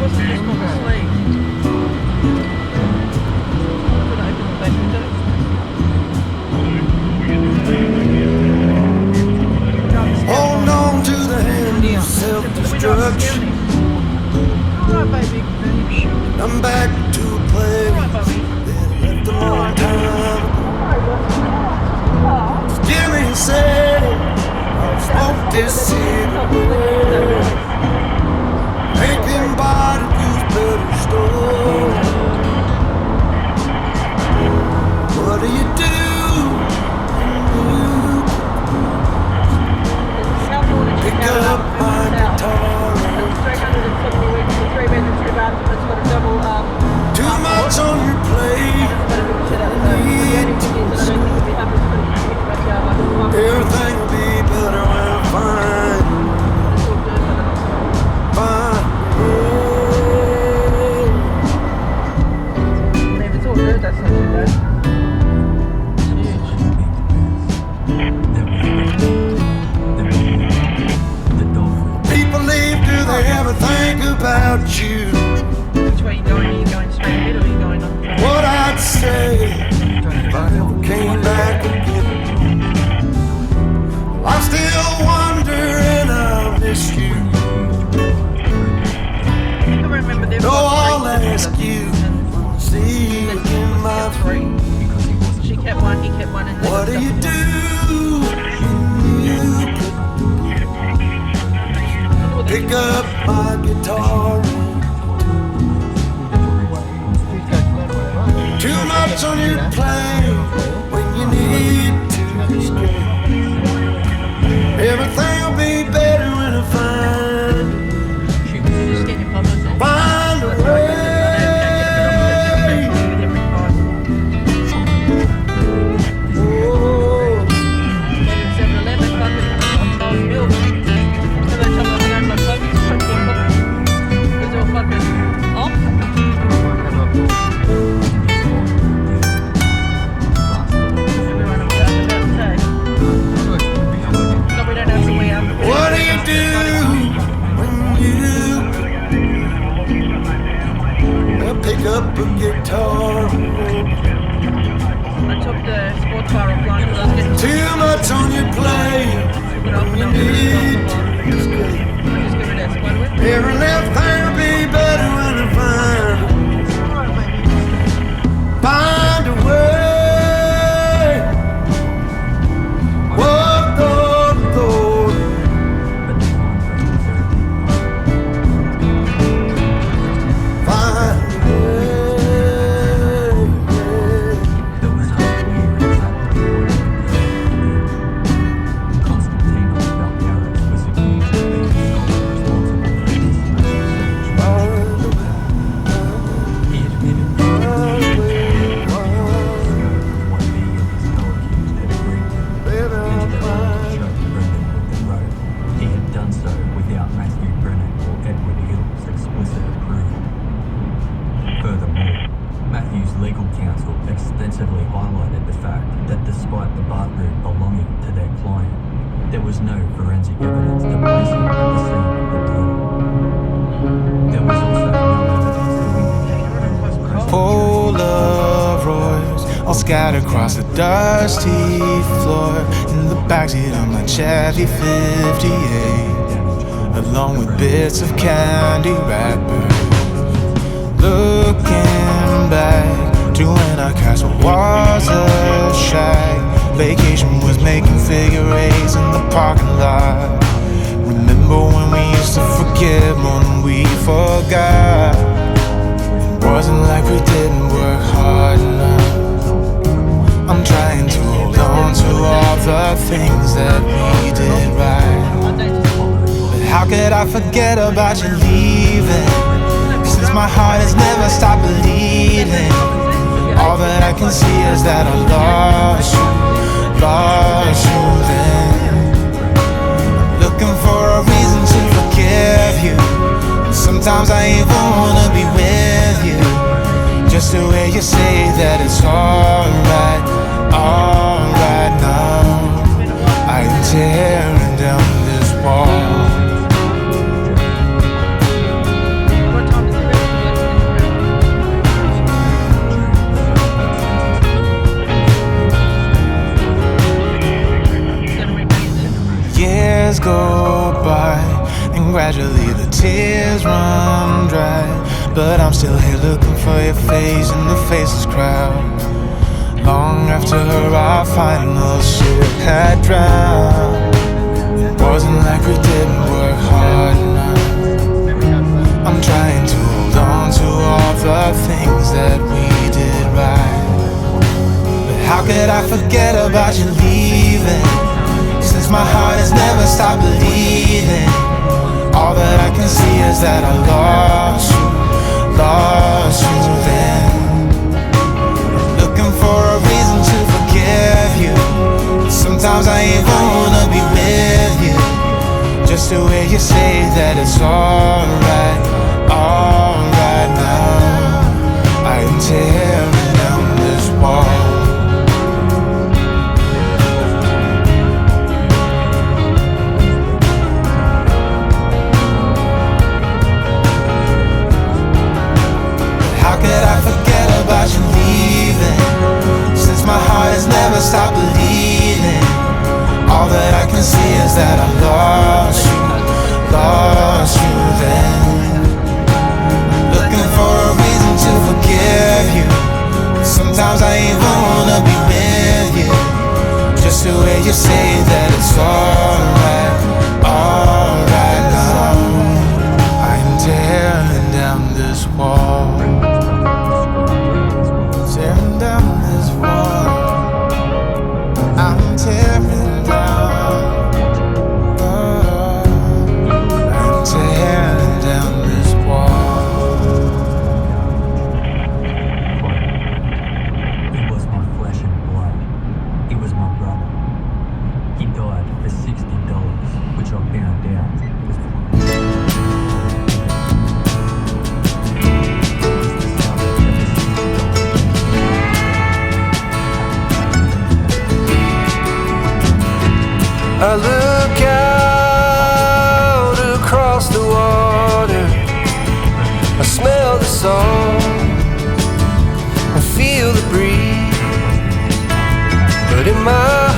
wasn't just not asleep. Could I open the back window? Hold on to the hand of self-destruction. Alright, baby. I'm back to a place that I left a long time ago. Still insane, I'll smoke this cigarette, making body use better story. What do you do? Pick up my guitar. 370 weeks for 3 bedrooms, 2 bathrooms. It's got a double. Too much on your plate. Everything will be better when I'm fine. Fine. If it's all dirt, that's not too bad. People leave, do they ever think about you? Which way are you going? Are you going straight ahead or are you going on? What I'd say if I ever came back again. I still wonder and I miss you. I remember there No, I'll ask you when I see you in my three. She kept one, he kept one, and what do you do? Pick up my guitar. Too much on your plate when you need to escape. Everything will be better when I find a way. What do you do when you pick up a guitar? I took the sports bar offline because I was getting Too much on your plate when you need to escape. I just give it a squad with. Every little thing will be better when I find a way. Whoa, Lord, Lord. Find a way. Legal counsel extensively highlighted the fact that despite the bathroom belonging to their client, there was no forensic evidence to place him at the scene of the deed. There was also no evidence Polaroids all scattered across the dusty floor in the backseat of my Chevy 58, along with bits of candy wrappers. Looking back to when our castle was a shack, vacation was making figure eights in the parking lot. Remember when we used to forgive more than we forgot? It wasn't like we didn't work hard enough. I'm trying to hold on to all the things that we did right. But how could I forget about you leaving? Since my heart has never stopped bleeding, all that I can see is that I lost you then. Looking for a reason to forgive you, and sometimes I even wanna be with you, just the way you say that it's alright now. I am tearing down this wall. What time is it? but I'm still here looking for your face in the faceless crowd. Long after her, our final ship had drowned. It wasn't like we didn't work hard enough. I'm trying to hold on to all the things that we did right. But how could I forget about you leaving? Since my heart has never stopped bleeding, all that I can see is that I lost you then. Looking for a reason to forgive you. Sometimes I even wanna be with you, just to hear you say that it's alright now. I am tearing down this wall. How could I forget about you leaving? Since my heart has never stopped bleeding, all that I can see is that I lost you then. Looking for a reason to forgive you. Sometimes I even wanna be with you, just to hear you say that it's alright now. I'm tearing down this wall. Tearing down this wall. I'm tearing down. I'm tearing down this wall. He was my flesh and blood. He was my brother. He died for $60, which I found out was I look out across the water, I smell the salt, I feel the breeze, but in my